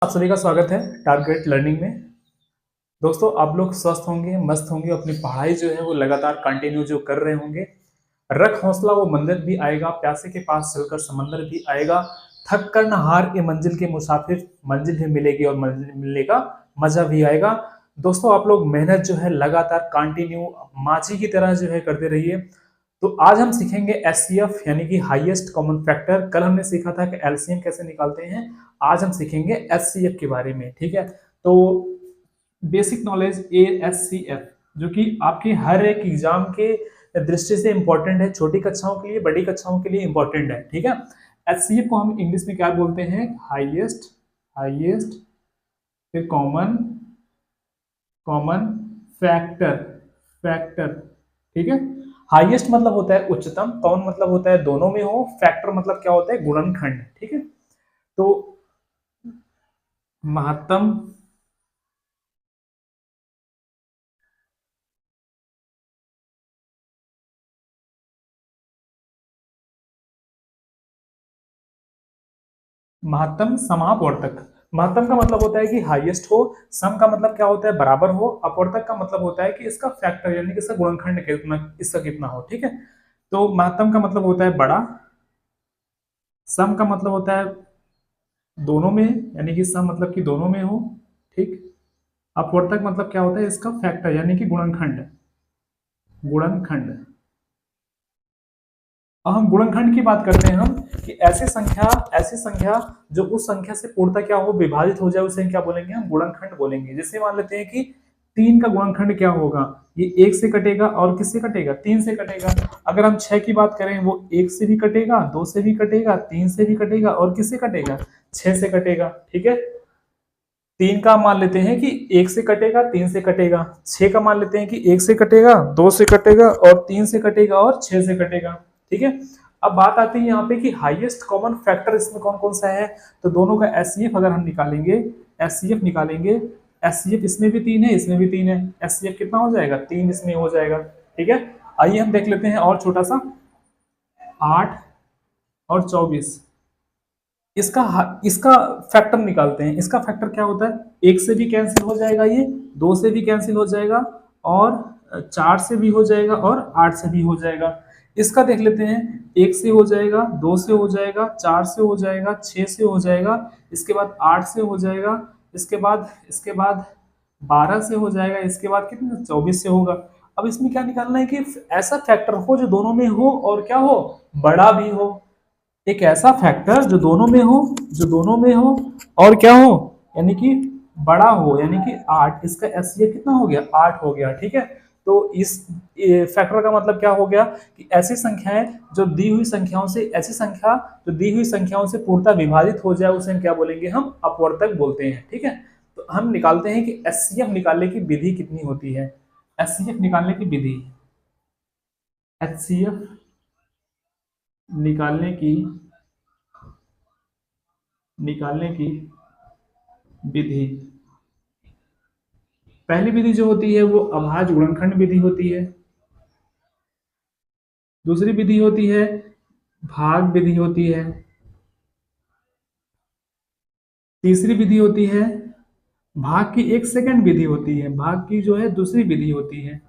आप सभी का स्वागत है टारगेट लर्निंग में। दोस्तों, आप लोग स्वस्थ होंगे, मस्त होंगे, अपनी पढ़ाई जो है वो लगातार कंटिन्यू जो कर रहे होंगे। रख हौसला, वो मंदिर भी आएगा, प्यासे के पास चलकर समंदर भी आएगा। थक कर न हार के मंजिल के मुसाफिर, मंजिल भी मिलेगी और मंजिल मिलने का मजा भी आएगा। दोस्तों, आप लोग मेहनत जो है लगातार कंटिन्यू माची की तरह जो है करते रहिए। तो आज हम सीखेंगे एचसीएफ यानी कि हाईएस्ट कॉमन फैक्टर। कल हमने सीखा था कि एलसीएम कैसे निकालते हैं। आज हम सीखेंगे एचसीएफ के बारे में। ठीक है, तो बेसिक नॉलेज एएचसीएफ, जो कि आपके हर एक एग्जाम के दृष्टि से इंपॉर्टेंट है, छोटी कक्षाओं के लिए, बड़ी कक्षाओं के लिए इंपॉर्टेंट है। ठीक है, एचसीएफ को हम इंग्लिश में क्या बोलते हैं? हाईएस्ट, हाईएस्ट फिर कॉमन, कॉमन फैक्टर, फैक्टर। ठीक है, हाईएस्ट मतलब होता है उच्चतम, कॉमन मतलब होता है दोनों में हो, फैक्टर मतलब क्या होता है? गुणनखंड। ठीक है, तो महत्तम, महत्तम समापवर्तक। महत्तम का मतलब होता है कि हाईएस्ट हो, सम का मतलब क्या होता है? बराबर हो, अपवर्तक का मतलब होता है कि इसका फैक्टर यानी कि इसका गुणनखंड कितना, इसका कितना हो। ठीक है, तो महत्तम का मतलब होता है बड़ा, सम का मतलब होता है दोनों में, यानी कि सम मतलब कि दोनों में हो। ठीक, अपवर्तक मतलब क्या होता है? इसका फैक्टर यानी कि गुणनखंड, गुणनखंड। अब हम गुणनखंड की बात करते हैं हम, कि ऐसी संख्या जो उस संख्या से पूर्णतः क्या हो, विभाजित हो जाए, उसे क्या बोलेंगे? हम गुणनखंड बोलेंगे। जैसे मान लेते हैं कि 3 का गुणनखंड क्या होगा? ये 1 से कटेगा और किससे कटेगा? 3 से कटेगा। अगर हम 6 की बात करें, वो 1 से भी कटेगा, 2 से भी कटेगा, 3 से भी कटेगा और किससे कटेगा? 6 से कटेगा। ठीक है, 3 का मान लेते हैं कि 1 से कटेगा, 3 से कटेगा। 6 का मान लेते हैं कि 1 से कटेगा, 2 से कटेगा और 3 से कटेगा और 6 से कटेगा। ठीक है, अब बात आती है यहाँ पे कि हाईएस्ट कॉमन फैक्टर इसमें कौन कौन सा है। तो दोनों का एचसीएफ अगर हम निकालेंगे, एचसीएफ निकालेंगे, एचसीएफ इसमें भी 3 है, इसमें भी 3 है, एचसीएफ कितना हो जाएगा? 3 इसमें हो जाएगा। ठीक है, आइए हम देख लेते हैं और छोटा सा, 8 और 24, इसका इसका फैक्टर निकालते हैं। इसका फैक्टर क्या होता है? 1 से भी कैंसिल हो जाएगा, ये 2 से भी कैंसिल हो जाएगा और 4 से भी हो जाएगा और 8 से भी हो जाएगा। इसका देख लेते हैं, 1 से हो जाएगा, 2 से हो जाएगा, 4 से हो जाएगा, 6 से हो जाएगा, इसके बाद 8 से हो जाएगा, इसके बाद 12 से हो जाएगा, इसके बाद कितने? 24 से होगा। अब इसमें क्या निकालना है कि ऐसा फैक्टर हो जो दोनों में हो और क्या हो? बड़ा भी हो। एक ऐसा फैक्टर जो दोनों में हो, जो दोनों में हो और क्या हो? यानी कि बड़ा हो, यानी कि 8। इसका एचसीएफ कितना हो गया? 8 हो गया। ठीक है, तो इस फैक्टर का मतलब क्या हो गया कि ऐसी संख्याएं जो दी हुई संख्याओं से, ऐसी संख्या जो दी हुई संख्याओं से पूर्णतः विभाजित हो जाए, उसे हम क्या बोलेंगे? हम अपवर्तक बोलते हैं। ठीक है, तो हम निकालते हैं कि एचसीएफ निकालने की विधि कितनी होती है। एचसीएफ निकालने की विधि, एचसीएफ निकालने की, निकालने की विधि। पहली विधि जो होती है वो अभाज्य गुणनखंड विधि होती है। दूसरी विधि होती है भाग विधि होती है। तीसरी विधि होती है भाग की एक सेकंड विधि होती है, भाग की जो है दूसरी विधि होती है।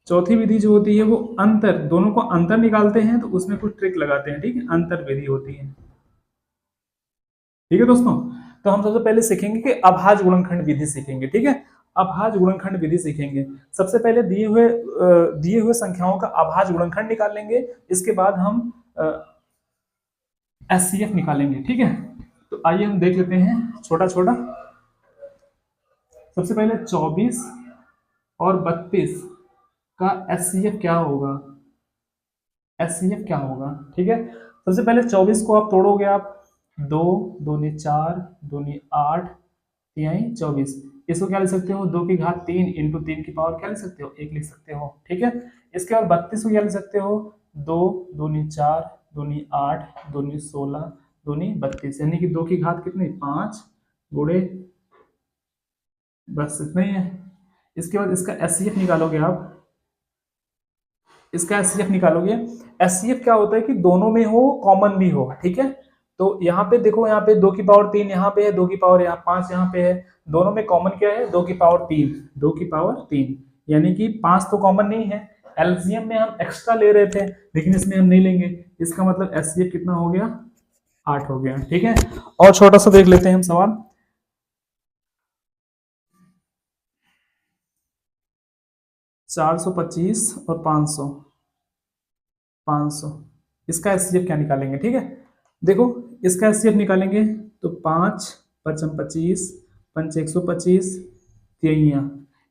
चौथी विधि जो होती है वो अंतर, दोनों को अंतर निकालते हैं तो उसमें कुछ ट्रिक लगाते हैं। ठीक है, अंतर विधि होती है। ठीक है दोस्तों, तो हम सबसे पहले सीखेंगे कि अभाज्य गुणनखंड विधि सीखेंगे। ठीक है, अभाज्य गुणनखंड विधि सीखेंगे। सबसे पहले दिए हुए संख्याओं का अभाज्य गुणनखंड निकाल लेंगे। इसके बाद हम एचसीएफ निकालेंगे। ठीक है, तो आइए हम देख लेते हैं छोटा छोटा। सबसे पहले 24 और 32 का एचसीएफ क्या होगा? एचसीएफ क्या होगा? ठीक है, सबसे पहले 24 को आप तोड़ोगे, आप 2 दूनी 4 दूनी 8 तिहाई 24। इसको क्या लिख सकते हो? 2 की घात 3 इंटू 3 की पावर क्या लिख सकते हो? 1 लिख सकते हो। ठीक है, इसके बाद 32 को क्या लिख सकते हो? 2 दूनी 4 दूनी 8 दूनी 16 दूनी 32, यानी कि 2 की घात कितनी? 5 गुणे, बस इतना ही है। इसके बाद इसका एचसीएफ निकालोगे आप, इसका एचसीएफ निकालोगे। एचसीएफ क्या होता है कि दोनों में हो, कॉमन भी हो। ठीक है, तो यहाँ पे देखो, यहाँ पे 2 की पावर 3 यहाँ पे है, 2 की पावर यहाँ 5 यहाँ पे है, दोनों में कॉमन क्या है? 2 की पावर 3, 2 की पावर 3, यानी कि 5 तो कॉमन नहीं है। एलसीएम में हम एक्स्ट्रा ले रहे थे, लेकिन इसमें हम नहीं लेंगे। इसका मतलब एचसीएफ कितना हो गया? 8 हो गया। ठीक है, और छोटा सा देख लेते हैं हम सवाल। 425 और 500, 500, इसका एचसीएफ क्या निकालेंगे? ठीक है, देखो इसका एचसीएफ निकालेंगे तो 5 पचम 25, पंच 125, तिया,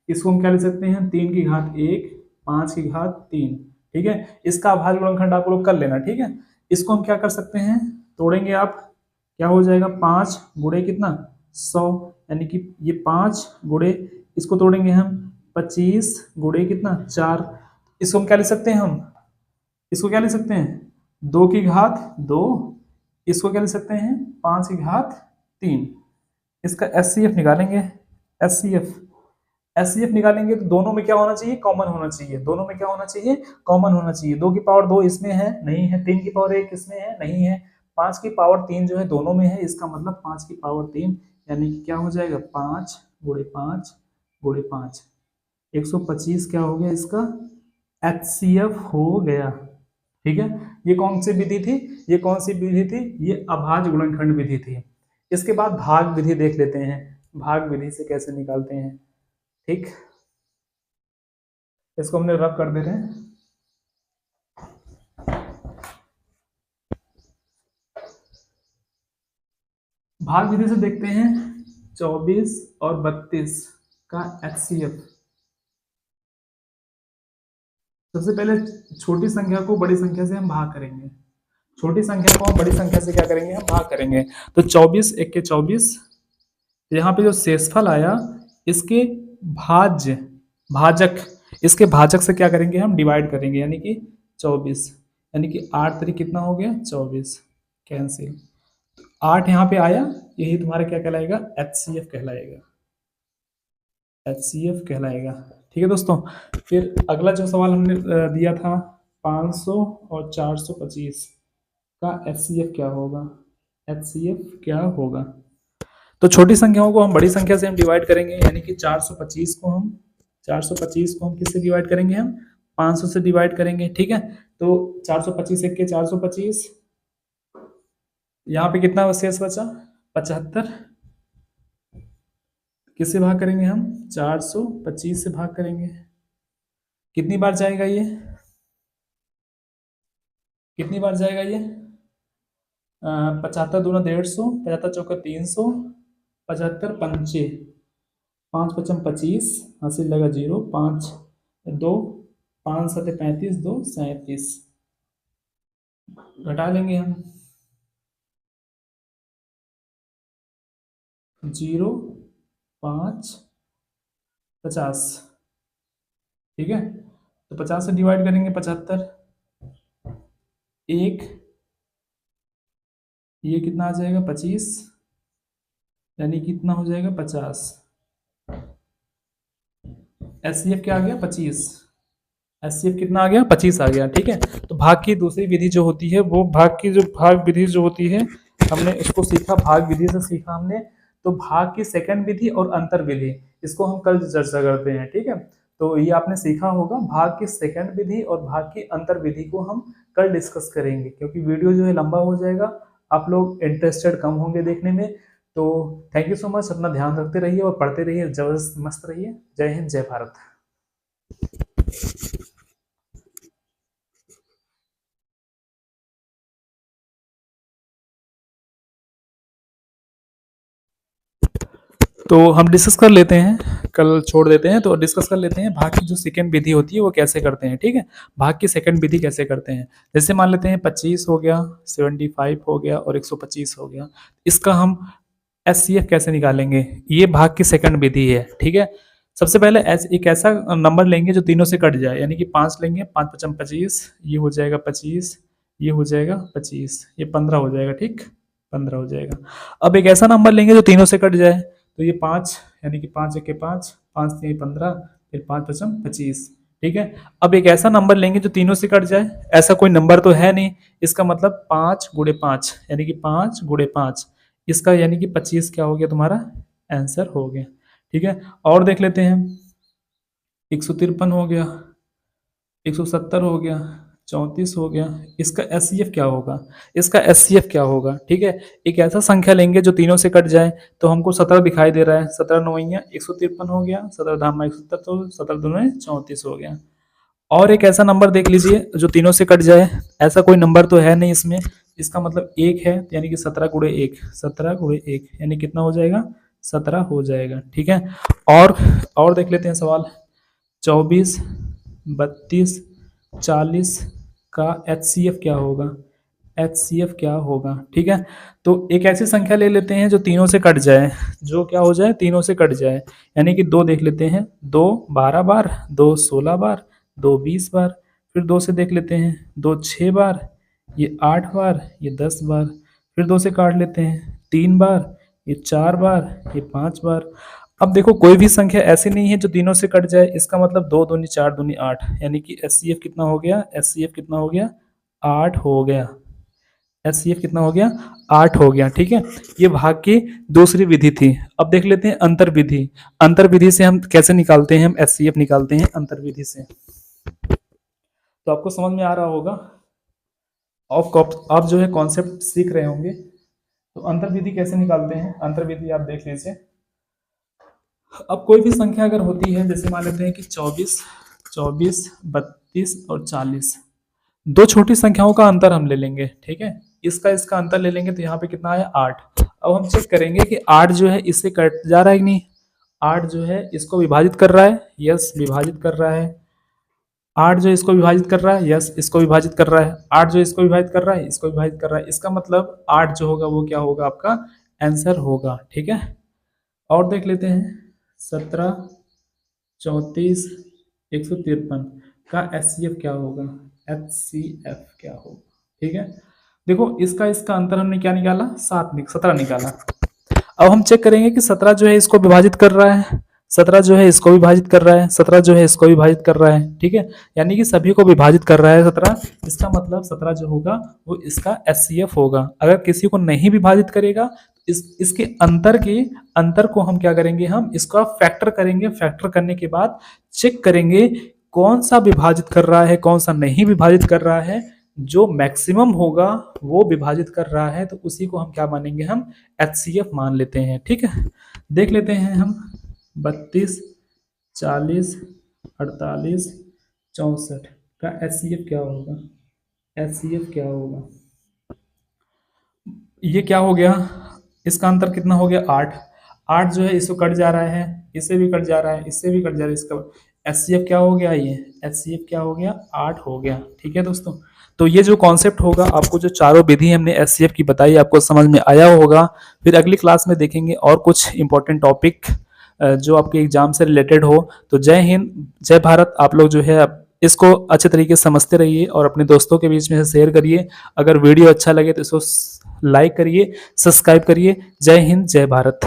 इसको हम क्या ले सकते हैं? 3 की घात 1, 5 की घात 3। ठीक है, इसका अभाज्य गुणनखंड आप लोग कर लेना। ठीक है, इसको हम क्या कर सकते हैं? तोड़ेंगे आप, क्या हो जाएगा? 5 गुणे कितना? 100, यानी कि ये 5 गुणे, इसको तोड़ेंगे हम 25 गुणे कितना? 4। इसको हम क्या ले सकते हैं? हम इसको क्या ले सकते हैं? 2 की घात 2। इसको क्या ले सकते हैं? 5 की घात 3। इसका एचसीएफ निकालेंगे। एचसीएफ, एचसीएफ निकालेंगे तो दोनों में क्या होना चाहिए? कॉमन होना चाहिए। दोनों में क्या होना चाहिए? कॉमन होना चाहिए। 2 की पावर 2 इसमें है, नहीं है। 3 की पावर 1 इसमें है, नहीं है। 5 की पावर 3 जो है दोनों में है, इसका मतलब 5 की पावर 3, यानी कि क्या हो जाएगा? 5 गुणे 5 गुणे 5, 125 क्या हो गया? इसका एचसीएफ हो गया। ठीक है, ये कौन सी विधि थी? ये कौन सी विधि थी? ये अभाज्य गुणनखंड विधि थी। इसके बाद भाग विधि देख लेते हैं, भाग विधि से कैसे निकालते हैं। ठीक, इसको हमने रब कर दे रहे हैं। भाग विधि से देखते हैं 24 और 32 का एचसीएफ। सबसे पहले छोटी संख्या को बड़ी संख्या से हम भाग करेंगे। छोटी संख्या को हम बड़ी संख्या से क्या करेंगे? हम भाग करेंगे। तो 24 1 के 24, यहाँ पे जो शेषफल आया इसके भाज्य, भाजक, इसके भाजक से क्या करेंगे? हम डिवाइड करेंगे, यानी कि 24, यानी कि 8 तरीक कितना हो गया? 24, कैंसिल। 8 यहाँ पे आया, यही तुम्हारा क्या कहलाएगा? एचसीएफ कहलाएगा। एचसीएफ कहलाएगा। ठीक है दोस्तों, फिर अगला जो सवाल हमने दिया था 500 और 425 का एचसीएफ क्या होगा? एचसीएफ क्या होगा? तो छोटी संख्याओं को हम बड़ी संख्या से हम डिवाइड करेंगे, यानी कि 425 को हम, 425 को हम किससे डिवाइड करेंगे? हम 500 से डिवाइड करेंगे। ठीक है, तो 425 1 के 425, यहाँ पे कितना शेष बचा? 75। किससे भाग करेंगे हम? 425 से भाग करेंगे। कितनी बार जाएगा ये? कितनी बार जाएगा ये? 75 दूना 150, 75 चौका 300, 75 पंचे, 5 पचम 25, हासिल लगा 0, 5 2, 5 7 35, 2 37, घटा लेंगे हम 0 5 50। ठीक है, तो 50 से डिवाइड करेंगे 75, 1, ये कितना आ जाएगा? 25, यानी कितना हो जाएगा? 50। एचसीएफ क्या आ गया? 25। एचसीएफ कितना आ गया? 25 आ गया। ठीक है, तो भाग की दूसरी विधि जो होती है, वो भाग की जो भाग विधि जो होती है, हमने इसको सीखा, भाग विधि से सीखा हमने। तो भाग की सेकंड विधि और अंतर विधि, इसको हम कल चर्चा करते हैं। ठीक है, तो ये आपने सीखा होगा। भाग की सेकंड विधि और भाग की अंतर विधि को हम कल डिस्कस करेंगे, क्योंकि वीडियो जो है लंबा हो जाएगा, आप लोग इंटरेस्टेड कम होंगे देखने में। तो थैंक यू सो मच, अपना ध्यान रखते रहिए और पढ़ते रहिए, जबरदस्त मस्त रहिए। जय हिंद, जय भारत। तो हम डिस्कस कर लेते हैं, कल छोड़ देते हैं, तो डिस्कस कर लेते हैं भाग की जो सेकंड विधि होती है वो कैसे करते हैं। ठीक है, भाग की सेकंड विधि कैसे करते हैं? जैसे मान लेते हैं 25 हो गया, 75 हो गया और 125 हो गया, इसका हम एचसीएफ कैसे निकालेंगे? ये भाग की सेकंड विधि है। ठीक है, सबसे पहले एक ऐसा नंबर लेंगे जो तीनों से कट जाए, यानी कि 5 लेंगे, 5 पचम 25, ये हो जाएगा 25, ये हो जाएगा 25, ये 15 हो जाएगा। ठीक, 15 हो जाएगा। अब एक ऐसा नंबर लेंगे जो तीनों से कट जाए, तो ये 5, यानी कि 5 1 के 5, 5 3 15, फिर 5 पचम 25। ठीक है। अब एक ऐसा नंबर लेंगे जो तीनों से कट जाए, ऐसा कोई नंबर तो है नहीं, इसका मतलब 5 × 5 यानी कि 5 × 5, इसका यानी कि 25 क्या हो गया तुम्हारा आंसर हो गया। ठीक है, और देख लेते हैं 153 हो गया, 170 हो गया, 34 हो गया, इसका एचसीएफ क्या होगा, इसका एचसीएफ क्या होगा। ठीक है, एक ऐसा संख्या लेंगे जो तीनों से कट जाए, तो हमको 17 दिखाई दे रहा है, 17 नौइया 153 हो गया, 17 धामा 170, तो 17 दूनी 34 हो गया। और एक ऐसा नंबर देख लीजिए जो तीनों से कट जाए, ऐसा कोई नंबर तो है नहीं इसमें, इसका मतलब 1 है, यानी कि 17 × 1, 17 × 1 यानी कितना हो जाएगा 17 हो जाएगा। ठीक है, और देख लेते हैं सवाल 24, 32, 40 का एचसीएफ क्या होगा, एचसीएफ क्या होगा। ठीक है, तो एक ऐसी संख्या ले लेते हैं जो तीनों से कट जाए, जो क्या हो जाए तीनों से कट जाए, यानी कि 2 देख लेते हैं, 2 12 बार, 2 16 बार, 2 20 बार, फिर 2 से देख लेते हैं, 2 6 बार, ये 8 बार, ये 10 बार, फिर 2 से काट लेते हैं 3 बार, ये 4 बार, ये 5 बार। अब देखो कोई भी संख्या ऐसी नहीं है जो तीनों से कट जाए, इसका मतलब 2 दूनी 4 दूनी 8, यानी कि एचसीएफ कितना हो गया, एचसीएफ कितना हो गया 8 हो गया, एचसीएफ कितना हो गया 8 हो गया। ठीक है, ये भाग की दूसरी विधि थी। अब देख लेते हैं अंतर विधि, अंतर विधि से हम कैसे निकालते हैं, हम एचसीएफ निकालते हैं अंतर विधि से। तो आपको समझ में आ रहा होगा, आप जो है कॉन्सेप्ट सीख रहे होंगे। तो अंतर विधि कैसे निकालते हैं, अंतर विधि आप देख लीजिए। अब कोई भी संख्या अगर होती है, जैसे मान लेते हैं कि 24, 32 और 40, दो छोटी संख्याओं का अंतर हम ले लेंगे। ठीक है, इसका अंतर ले लेंगे, तो यहाँ पे कितना आया 8। अब हम चेक करेंगे कि 8 जो है इससे कट जा रहा है कि नहीं, 8 जो है इसको विभाजित कर रहा है, यस विभाजित कर रहा है। 8 जो इसको विभाजित कर रहा है, यस इसको विभाजित कर रहा है। 8 जो इसको विभाजित कर रहा है, इसको विभाजित कर रहा है, इसका मतलब 8 जो होगा वो क्या होगा, आपका आंसर होगा। ठीक है, और देख लेते हैं 17, 34, 153 का एचसीएफ क्या होगा, एचसीएफ क्या होगा। ठीक है, देखो इसका अंतर हमने क्या निकाला, 17 निकाला। अब हम चेक करेंगे कि 17 जो है इसको विभाजित कर रहा है, 17 जो है इसको विभाजित कर रहा है, 17 जो है इसको विभाजित कर रहा है। ठीक है, यानी कि सभी को विभाजित कर रहा है 17, इसका मतलब 17 जो होगा वो इसका एचसीएफ होगा। अगर किसी को नहीं विभाजित करेगा, इसके अंतर को हम क्या करेंगे, हम इसका फैक्टर करेंगे, फैक्टर करने के बाद चेक करेंगे कौन सा विभाजित कर रहा है, कौन सा नहीं विभाजित कर रहा है। जो मैक्सिमम होगा वो विभाजित कर रहा है, तो उसी को हम क्या मानेंगे, हम एचसीएफ मान लेते हैं। ठीक है, देख लेते हैं हम 32, 40, 48, 64 का एचसीएफ क्या होगा, एचसीएफ क्या होगा। ये क्या हो गया, इसका अंतर कितना हो गया 8, 8 जो है इसको कट जा रहा है, इससे भी कट जा रहा है, इससे भी कट जा रहा है, इसका एचसीएफ क्या हो गया, ये एचसीएफ क्या हो गया 8 हो गया। ठीक है दोस्तों, तो ये जो कॉन्सेप्ट होगा, आपको जो चारों विधि हमने एचसीएफ की बताई आपको समझ में आया होगा। फिर अगली क्लास में देखेंगे और कुछ इंपॉर्टेंट टॉपिक जो आपके एग्जाम से रिलेटेड हो। तो जय हिंद, जय भारत। आप लोग जो है इसको अच्छे तरीके से समझते रहिए और अपने दोस्तों के बीच में से शेयर करिए। अगर वीडियो अच्छा लगे तो इसको लाइक करिए, सब्सक्राइब करिए। जय हिंद, जय भारत।